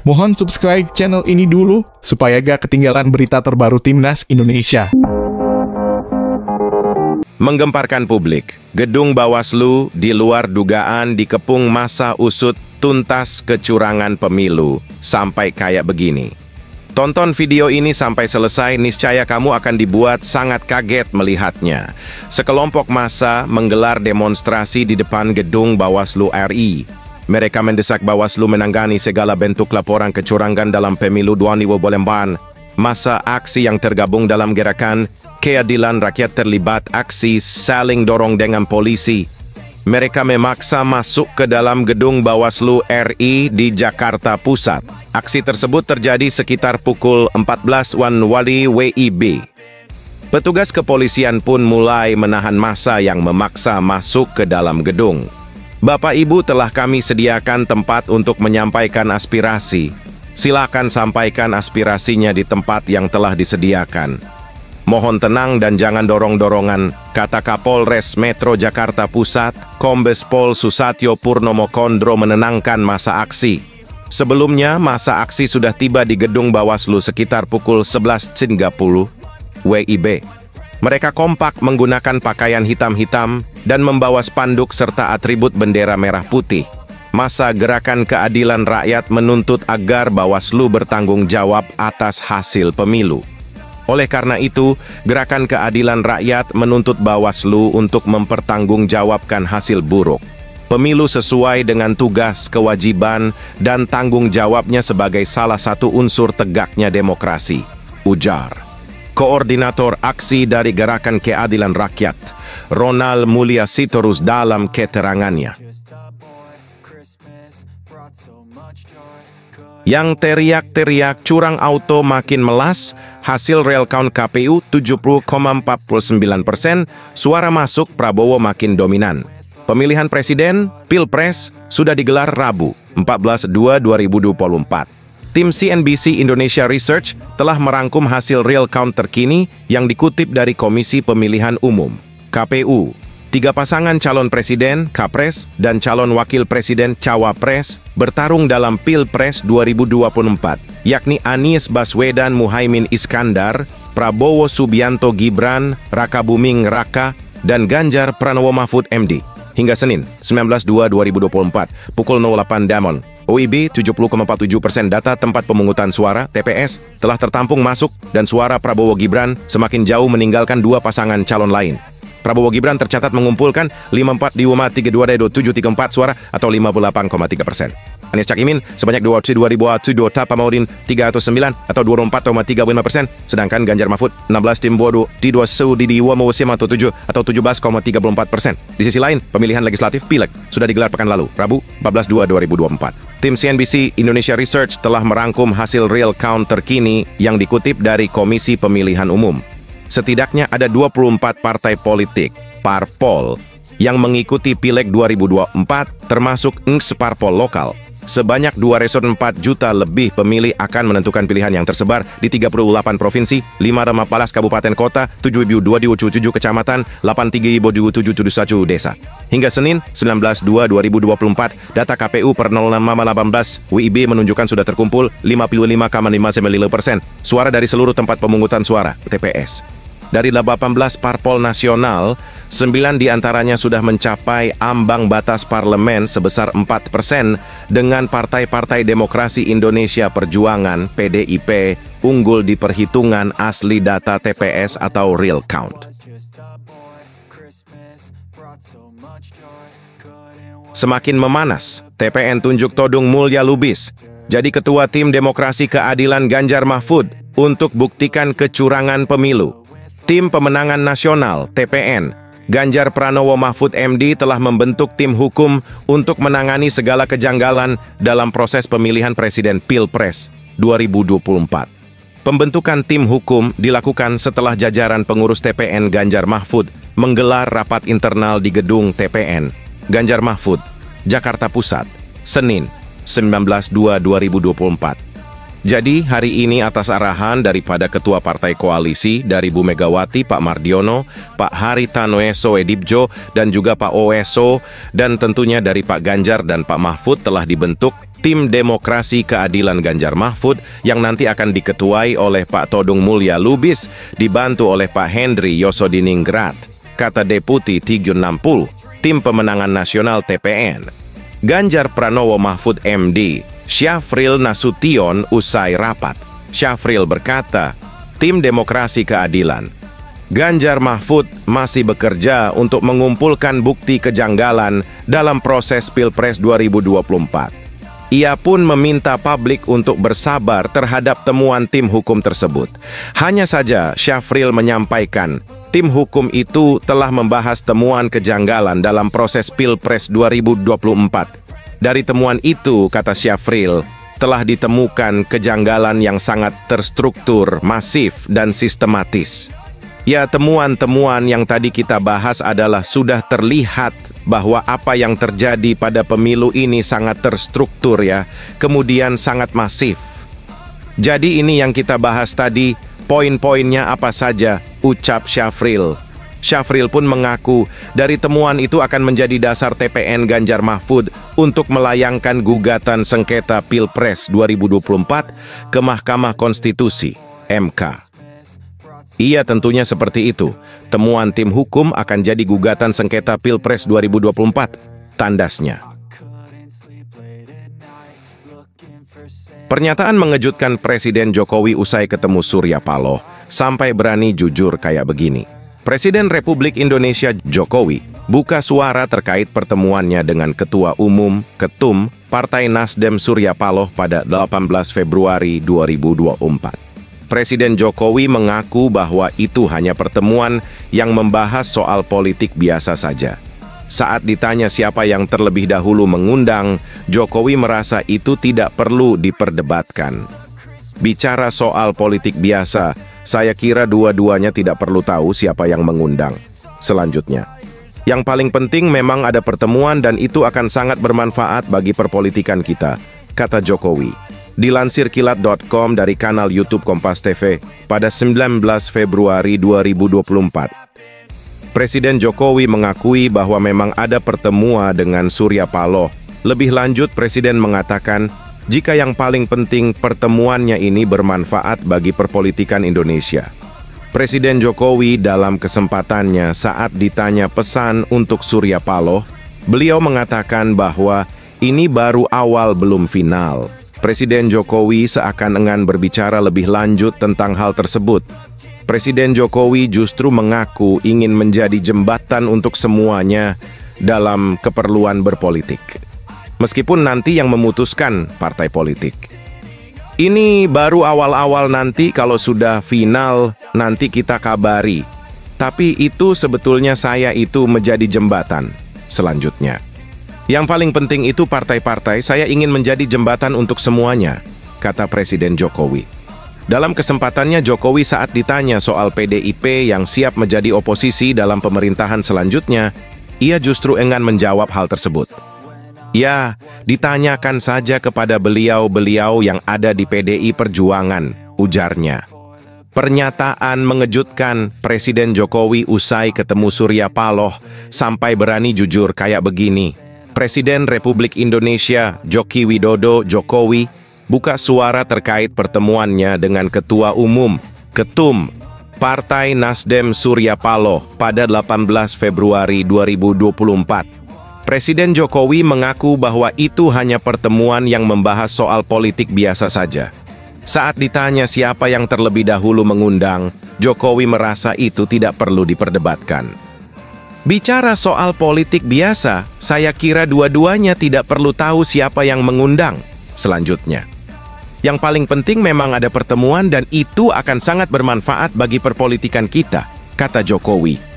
Mohon subscribe channel ini dulu, supaya gak ketinggalan berita terbaru Timnas Indonesia. Menggemparkan publik, gedung Bawaslu di luar dugaan dikepung massa usut tuntas kecurangan pemilu, sampai kayak begini. Tonton video ini sampai selesai, niscaya kamu akan dibuat sangat kaget melihatnya. Sekelompok massa menggelar demonstrasi di depan gedung Bawaslu RI. Mereka mendesak Bawaslu menangani segala bentuk laporan kecurangan dalam pemilu 2024. Massa aksi yang tergabung dalam gerakan keadilan rakyat terlibat aksi saling dorong dengan polisi. Mereka memaksa masuk ke dalam gedung Bawaslu RI di Jakarta Pusat. Aksi tersebut terjadi sekitar pukul 14 WIB. Petugas kepolisian pun mulai menahan massa yang memaksa masuk ke dalam gedung. Bapak Ibu, telah kami sediakan tempat untuk menyampaikan aspirasi. Silakan sampaikan aspirasinya di tempat yang telah disediakan. Mohon tenang dan jangan dorong-dorongan, kata Kapolres Metro Jakarta Pusat, Kombes Pol Susatyo Purnomo Kondro menenangkan massa aksi. Sebelumnya, massa aksi sudah tiba di gedung Bawaslu sekitar pukul 11.30 WIB. Mereka kompak menggunakan pakaian hitam-hitam dan membawa spanduk serta atribut bendera merah putih. Massa Gerakan Keadilan Rakyat menuntut agar Bawaslu bertanggung jawab atas hasil pemilu. Oleh karena itu, Gerakan Keadilan Rakyat menuntut Bawaslu untuk mempertanggungjawabkan hasil buruk pemilu sesuai dengan tugas, kewajiban, dan tanggung jawabnya sebagai salah satu unsur tegaknya demokrasi, ujar Koordinator Aksi dari Gerakan Keadilan Rakyat, Ronald Mulia Sitorus dalam keterangannya. Yang teriak-teriak curang auto makin melas, hasil real count KPU 70,49%, suara masuk Prabowo makin dominan. Pemilihan Presiden, Pilpres, sudah digelar Rabu, 14/2/2024. Tim CNBC Indonesia Research telah merangkum hasil real count terkini yang dikutip dari Komisi Pemilihan Umum, KPU. 3 pasangan calon presiden, Kapres, dan calon wakil presiden, Cawapres, bertarung dalam Pilpres 2024, yakni Anies Baswedan Muhaimin Iskandar, Prabowo Subianto Gibran, Raka Buming Raka, dan Ganjar Pranowo Mahfud MD. Hingga Senin, 19/2/2024, pukul 08 Damon, OIB 70,47% data tempat pemungutan suara, TPS, telah tertampung masuk dan suara Prabowo Gibran semakin jauh meninggalkan 2 pasangan calon lain. Prabowo Gibran tercatat mengumpulkan 54,32,734 suara atau 58,3%. Anies Cakimin sebanyak 22,2 Tapamaudin 309 atau 24,35%, sedangkan Ganjar Mahfud 16,2 atau 17,34%. Di sisi lain, pemilihan legislatif Pileg sudah digelar pekan lalu, Rabu 14/2/2024. Tim CNBC Indonesia Research telah merangkum hasil real count terkini yang dikutip dari Komisi Pemilihan Umum. Setidaknya ada 24 partai politik, parpol, yang mengikuti Pileg 2024, termasuk parpol lokal. Sebanyak 2,4 juta lebih pemilih akan menentukan pilihan yang tersebar di 38 provinsi, 5,14 kabupaten kota, 7.227 kecamatan, 8.371 desa. Hingga Senin, 19/2/2024, data KPU per 06/18 WIB menunjukkan sudah terkumpul 55,59% suara dari seluruh tempat pemungutan suara, TPS. Dari 18 parpol nasional, 9 diantaranya sudah mencapai ambang batas parlemen sebesar 4%, dengan Partai-Partai Demokrasi Indonesia Perjuangan (PDIP) unggul di perhitungan asli data TPS atau real count. Semakin memanas, TPN tunjuk todung Mulya Lubis jadi Ketua Tim Demokrasi Keadilan Ganjar Mahfud untuk buktikan kecurangan pemilu. Tim Pemenangan Nasional (TPN) Ganjar Pranowo Mahfud MD telah membentuk tim hukum untuk menangani segala kejanggalan dalam proses pemilihan Presiden Pilpres 2024. Pembentukan tim hukum dilakukan setelah jajaran pengurus TPN Ganjar Mahfud menggelar rapat internal di gedung TPN Ganjar Mahfud, Jakarta Pusat, Senin, 19/2/2024. Jadi hari ini atas arahan daripada Ketua Partai Koalisi dari Bu Megawati, Pak Mardiono, Pak Haritano Edibjo, dan juga Pak Oeso, dan tentunya dari Pak Ganjar dan Pak Mahfud telah dibentuk Tim Demokrasi Keadilan Ganjar Mahfud yang nanti akan diketuai oleh Pak Todung Mulya Lubis, dibantu oleh Pak Henry Yosodiningrat, kata Deputi 360, Tim Pemenangan Nasional TPN. Ganjar Pranowo Mahfud MD, Syafril Nasution usai rapat. Syafril berkata, Tim Demokrasi Keadilan, Ganjar Mahfud masih bekerja untuk mengumpulkan bukti kejanggalan dalam proses Pilpres 2024. Ia pun meminta publik untuk bersabar terhadap temuan tim hukum tersebut. Hanya saja Syafril menyampaikan, tim hukum itu telah membahas temuan kejanggalan dalam proses Pilpres 2024. Dari temuan itu, kata Syafril, telah ditemukan kejanggalan yang sangat terstruktur, masif, dan sistematis. Ya, temuan-temuan yang tadi kita bahas adalah sudah terlihat bahwa apa yang terjadi pada pemilu ini sangat terstruktur ya, kemudian sangat masif. Jadi ini yang kita bahas tadi, poin-poinnya apa saja, ucap Syafril. Syafril pun mengaku dari temuan itu akan menjadi dasar TPN Ganjar Mahfud untuk melayangkan gugatan sengketa Pilpres 2024 ke Mahkamah Konstitusi, MK. Iya, tentunya seperti itu. Temuan tim hukum akan jadi gugatan sengketa Pilpres 2024, tandasnya. Pernyataan mengejutkan Presiden Jokowi usai ketemu Surya Paloh, sampai berani jujur kayak begini. Presiden Republik Indonesia Jokowi buka suara terkait pertemuannya dengan Ketua Umum Ketum Partai Nasdem Surya Paloh pada 18 Februari 2024. Presiden Jokowi mengaku bahwa itu hanya pertemuan yang membahas soal politik biasa saja. Saat ditanya siapa yang terlebih dahulu mengundang, Jokowi merasa itu tidak perlu diperdebatkan. Bicara soal politik biasa, saya kira dua-duanya tidak perlu tahu siapa yang mengundang. Selanjutnya, yang paling penting memang ada pertemuan dan itu akan sangat bermanfaat bagi perpolitikan kita, kata Jokowi. Dilansir kilat.com dari kanal YouTube Kompas TV pada 19 Februari 2024. Presiden Jokowi mengakui bahwa memang ada pertemuan dengan Surya Paloh. Lebih lanjut, Presiden mengatakan, jika yang paling penting pertemuannya ini bermanfaat bagi perpolitikan Indonesia. Presiden Jokowi dalam kesempatannya saat ditanya pesan untuk Surya Paloh, beliau mengatakan bahwa ini baru awal belum final. Presiden Jokowi seakan enggan berbicara lebih lanjut tentang hal tersebut. Presiden Jokowi justru mengaku ingin menjadi jembatan untuk semuanya dalam keperluan berpolitik. Meskipun nanti yang memutuskan partai politik. Ini baru awal-awal, nanti kalau sudah final, nanti kita kabari. Tapi itu sebetulnya saya itu menjadi jembatan selanjutnya. Yang paling penting itu partai-partai, saya ingin menjadi jembatan untuk semuanya, kata Presiden Jokowi. Dalam kesempatannya, Jokowi saat ditanya soal PDIP yang siap menjadi oposisi dalam pemerintahan selanjutnya, ia justru enggan menjawab hal tersebut. Ya, ditanyakan saja kepada beliau-beliau yang ada di PDI Perjuangan, ujarnya. Pernyataan mengejutkan Presiden Jokowi usai ketemu Surya Paloh sampai berani jujur kayak begini. Presiden Republik Indonesia Joko Widodo Jokowi buka suara terkait pertemuannya dengan Ketua Umum Ketum Partai Nasdem Surya Paloh pada 18 Februari 2024. Presiden Jokowi mengaku bahwa itu hanya pertemuan yang membahas soal politik biasa saja. Saat ditanya siapa yang terlebih dahulu mengundang, Jokowi merasa itu tidak perlu diperdebatkan. Bicara soal politik biasa, saya kira dua-duanya tidak perlu tahu siapa yang mengundang. Selanjutnya, yang paling penting memang ada pertemuan dan itu akan sangat bermanfaat bagi perpolitikan kita, kata Jokowi.